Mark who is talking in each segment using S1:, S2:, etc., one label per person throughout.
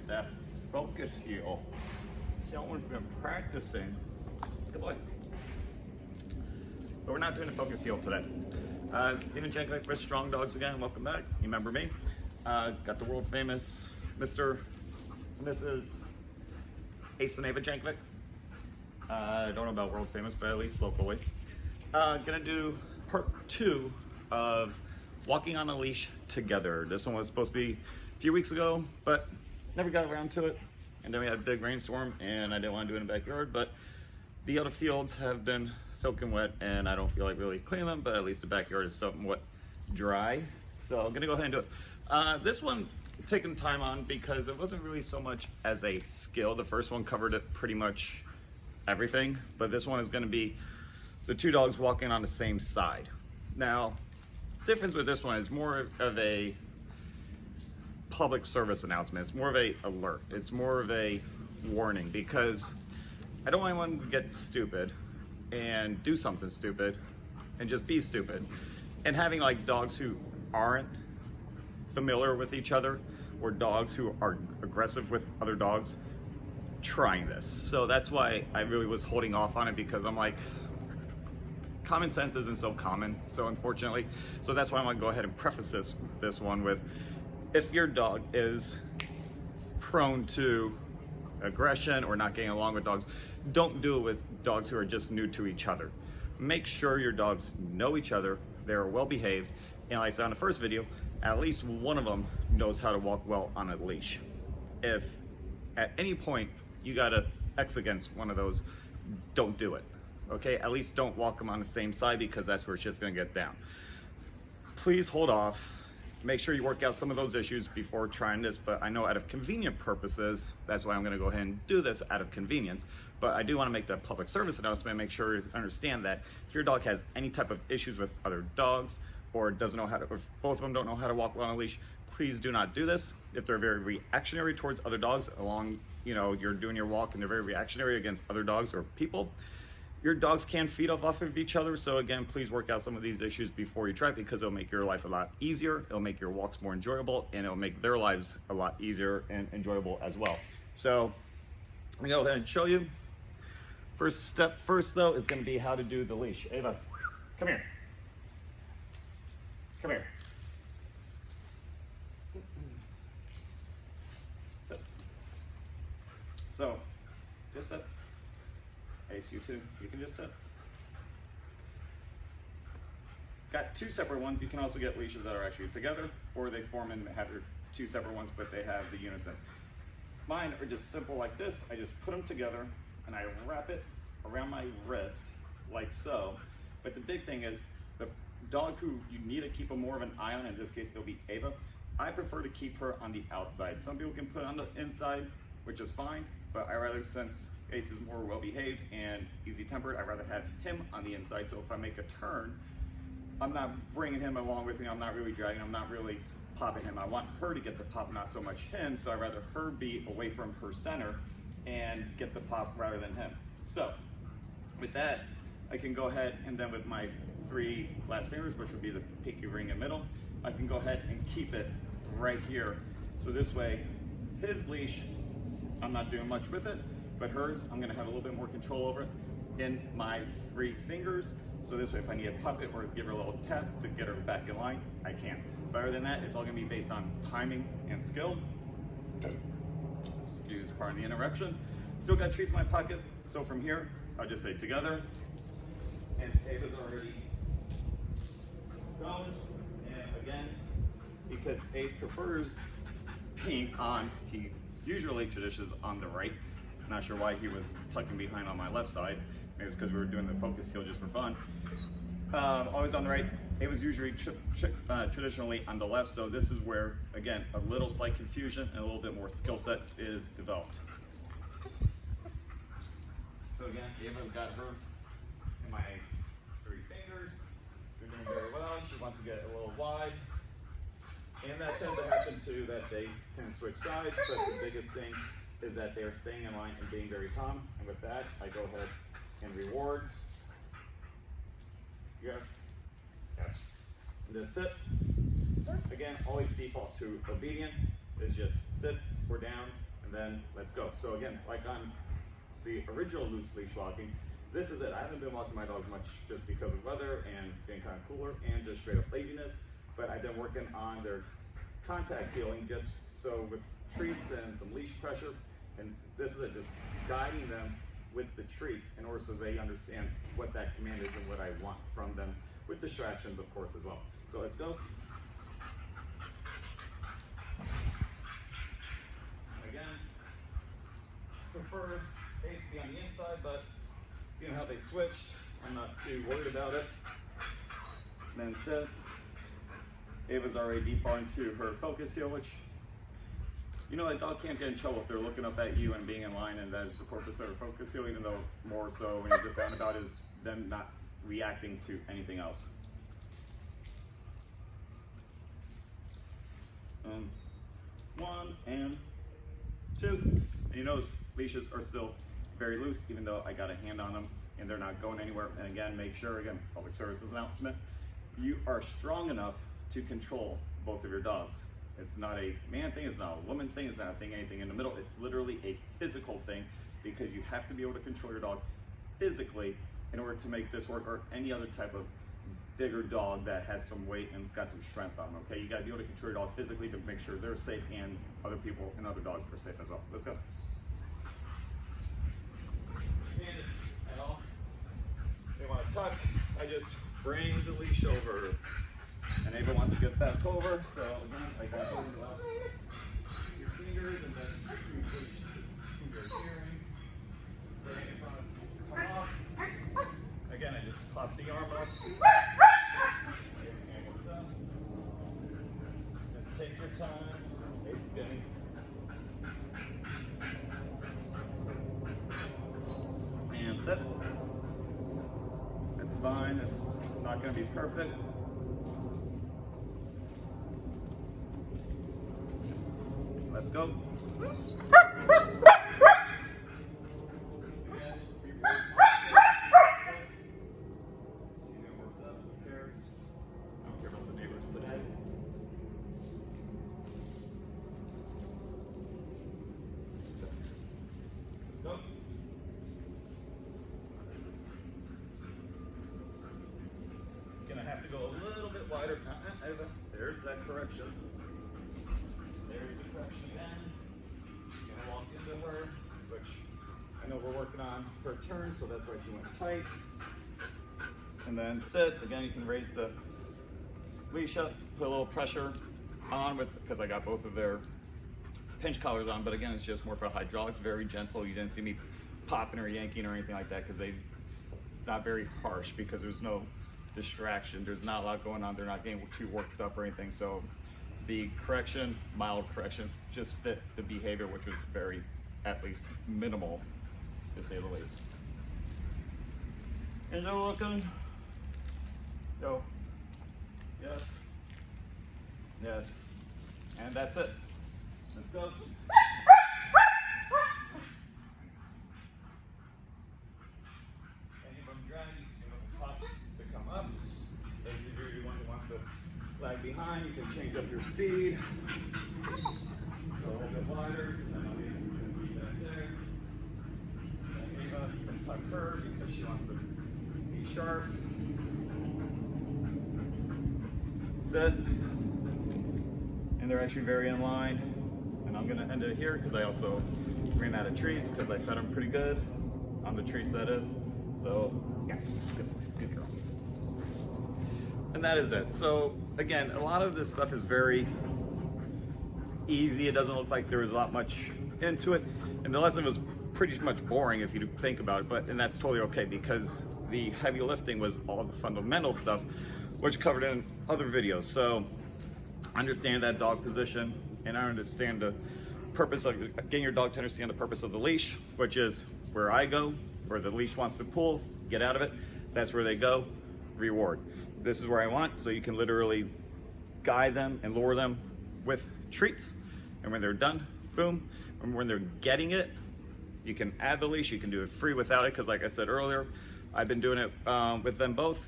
S1: that focus heel. Someone's been practicing. Good boy. But we're not doing a focus heel today. Interchangeably with Strong Dogs again. Welcome back. You remember me? Got the world famous Mr. and Mrs. Ace and Ava Jankovic. I don't know about world famous, but at least locally. Gonna do part 2 of walking on a leash together. This one was supposed to be a few weeks ago, but never got around to it. And then we had a big rainstorm and I didn't want to do it in the backyard, but the other fields have been soaking wet and I don't feel like really cleaning them, but at least the backyard is somewhat dry. So I'm gonna go ahead and do it. This one taking time on because it wasn't really so much as a skill. The first one covered it pretty much everything, but this one is gonna be the 2 dogs walking on the same side. Now, difference with this one is more of a public service announcement. It's more of a alert. It's more of a warning because I don't want anyone to get stupid and do something stupid and just be stupid. And having like dogs who aren't familiar with each other or dogs who are aggressive with other dogs trying this. So that's why I really was holding off on it because I'm like, common sense isn't so common, so unfortunately. So that's why I'm gonna go ahead and preface this one with, if your dog is prone to aggression or not getting along with dogs, don't do it with dogs who are just new to each other. Make sure your dogs know each other, they're well behaved, and like I said in the first video, at least one of them knows how to walk well on a leash. If at any point you gotta X against one of those, don't do it. Okay, at least don't walk them on the same side because that's where it's just gonna get down. Please hold off. Make sure you work out some of those issues before trying this, but I know out of convenient purposes, that's why I'm gonna go ahead and do this out of convenience. But I do wanna make that public service announcement and make sure you understand that if your dog has any type of issues with other dogs or doesn't know how to, or if both of them don't know how to walk well on a leash, please do not do this. If they're very reactionary towards other dogs along, you're doing your walk and they're very reactionary against other dogs or people, your dogs can feed off of each other. So again, please work out some of these issues before you try it because it'll make your life a lot easier. It'll make your walks more enjoyable and it'll make their lives a lot easier and enjoyable as well. So I'm gonna go ahead and show you. First step though is gonna be how to do the leash. Ava, come here. Come here. So, just sit. Ace, you too. You can just sit. Got 2 separate ones. You can also get leashes that are actually together, or they form and have your 2 separate ones, but they have the unison. Mine are just simple like this. I just put them together and I wrap it around my wrist like so. But the big thing is the dog who you need to keep more of an eye on, in this case it'll be Ava, I prefer to keep her on the outside. Some people can put on the inside, which is fine, but I rather, since Ace is more well-behaved and easy-tempered, I'd rather have him on the inside. So if I make a turn, I'm not bringing him along with me. I'm not really dragging. I'm not really popping him. I want her to get the pop, not so much him. So I'd rather her be away from her center and get the pop rather than him. So with that, I can go ahead and then with my 3 last fingers, which would be the pinky ring and middle, I can go ahead and keep it right here. So this way, his leash, I'm not doing much with it, but hers, I'm gonna have a little bit more control over it in my 3 fingers. So this way, if I need to pop it or give her a little tap to get her back in line, I can. But other than that, it's all gonna be based on timing and skill. Excuse, pardon the interruption. Still got treats in my pocket. So from here, I'll just say together. And Ava's already going. And again, because Ace prefers being on, he usually traditions on the right. Not sure why he was tucking behind on my left side. Maybe it's because we were doing the focus heel just for fun. Always on the right. It was usually traditionally on the left. So this is where, again, a little slight confusion and a little bit more skill set is developed. So again, Ava's got her in my 3 fingers. They're doing very well. She wants to get a little wide. And that tends to happen too, that they can switch sides, but the biggest thing is that they are staying in line and being very calm. And with that, I go ahead and reward. Yeah. Yes. And just sit. Again, always default to obedience is just sit or down and then let's go. So again, like on the original loose leash walking, this is it. I haven't been walking my dogs much just because of weather and being kind of cooler and just straight up laziness, but I've been working on their contact healing just so with treats and some leash pressure, and this is it, just guiding them with the treats in order so they understand what that command is and what I want from them, with distractions of course as well. So let's go. Again, prefer Ace to be on the inside, but seeing how they switched, I'm not too worried about it. And then sit. Ava's already defaulting to her focus heel, which, you know, a dog can't get in trouble if they're looking up at you and being in line, and that is the purpose of her focus heel, even though more so when you're just out and about is them not reacting to anything else. One and two. And you notice leashes are still very loose, even though I got a hand on them and they're not going anywhere. And again, make sure, again, public service announcement, you are strong enough to control both of your dogs. It's not a man thing, it's not a woman thing, it's not a thing, anything in the middle. It's literally a physical thing, because you have to be able to control your dog physically in order to make this work, or any other type of bigger dog that has some weight and it's got some strength on them, okay? You gotta be able to control your dog physically to make sure they're safe and other people and other dogs are safe as well. Let's go. And at all, they want to tuck, I just bring the leash over. And Ava wants to get back over, so again, I got over your fingers and then fingers hearing. Bring it come off. Again, I just pop the arm up. Just take your time. Face spinning. And sit. It's fine. It's not going to be perfect. Let's go. Have to go a little bit wider. There's that correction. There's the correction again. Gonna walk into her, which I know we're working on her turn, so that's why she went tight. And then sit. Again, you can raise the leash up, put a little pressure on with, because I got both of their pinch collars on, but again, it's just more for hydraulics, very gentle. You didn't see me popping or yanking or anything like that, because it's not very harsh, because there's no distraction, there's not a lot going on, they're not getting too worked up or anything. So the correction, mild correction, just fit the behavior, which was very, at least minimal, to say the least. And they're looking, go, yes, yes, and that's it. Let's go. Any of them dragging, pop to come up. Basically, you're the one who wants to lag behind. You can change up your speed. Go a little bit wider. Back there. And Ava can tuck her because she wants to be sharp. Sit. And they're actually very in line. And I'm going to end it here because I also ran out of treats because I fed them pretty good on the treats, that is. So, yes, good girl. And that is it. So, again, a lot of this stuff is very easy. It doesn't look like there was a lot much into it. And the lesson was pretty much boring if you think about it, and that's totally okay, because the heavy lifting was all the fundamental stuff, which covered in other videos. So, understand that dog position, and I understand the purpose of getting your dog to understand the purpose of the leash, which is where I go, where the leash wants to pull, get out of it, that's where they go, reward. This is where I want, so you can literally guide them and lure them with treats, and when they're done, boom. And when they're getting it, you can add the leash, you can do it free without it, because like I said earlier, I've been doing it with them both,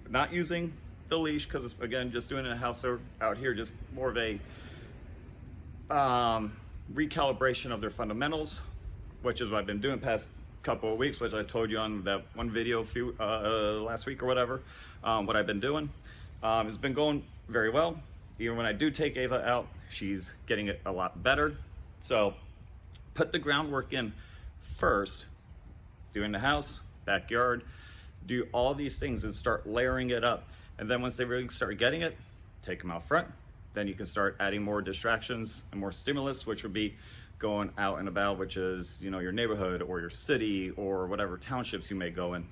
S1: not using the leash, because again, just doing it in a house or out here, just more of a recalibration of their fundamentals, which is what I've been doing past couple of weeks, which I told you on that one video last week or whatever, what I've been doing. It's been going very well. Even when I do take Ava out, she's getting it a lot better. So put the groundwork in first, doing the house, backyard, do all these things and start layering it up. And then once they really start getting it, take them out front. Then you can start adding more distractions and more stimulus, which would be going out and about, which is, you know, your neighborhood or your city or whatever townships you may go in.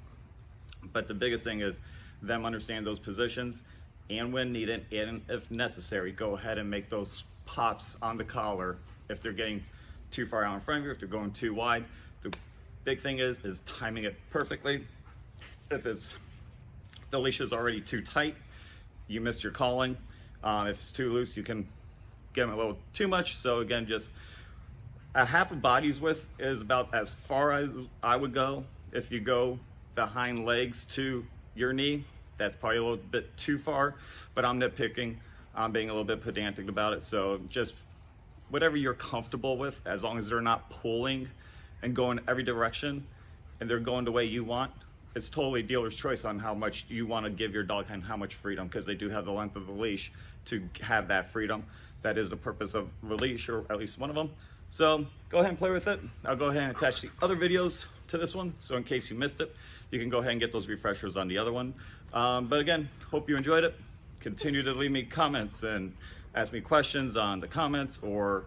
S1: But the biggest thing is them understand those positions, and when needed and if necessary, go ahead and make those pops on the collar if they're getting too far out in front of you, if they're going too wide. The big thing is timing it perfectly. If the leash is already too tight, you missed your calling. If it's too loose, you can get them a little too much. So again, just a half a body's width is about as far as I would go. If you go the hind legs to your knee, that's probably a little bit too far, but I'm nitpicking. I'm being a little bit pedantic about it. So just whatever you're comfortable with, as long as they're not pulling and going every direction and they're going the way you want. It's totally dealer's choice on how much you want to give your dog and how much freedom, because they do have the length of the leash to have that freedom. That is the purpose of the leash, or at least one of them. So go ahead and play with it. I'll go ahead and attach the other videos to this one, so in case you missed it, you can go ahead and get those refreshers on the other one. But again, hope you enjoyed it. Continue to leave me comments and ask me questions on the comments, or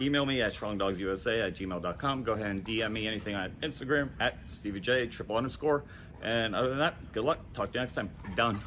S1: email me at strongdogsusa@gmail.com. Go ahead and DM me anything on Instagram at StevieJ__. And other than that, good luck. Talk to you next time. Done.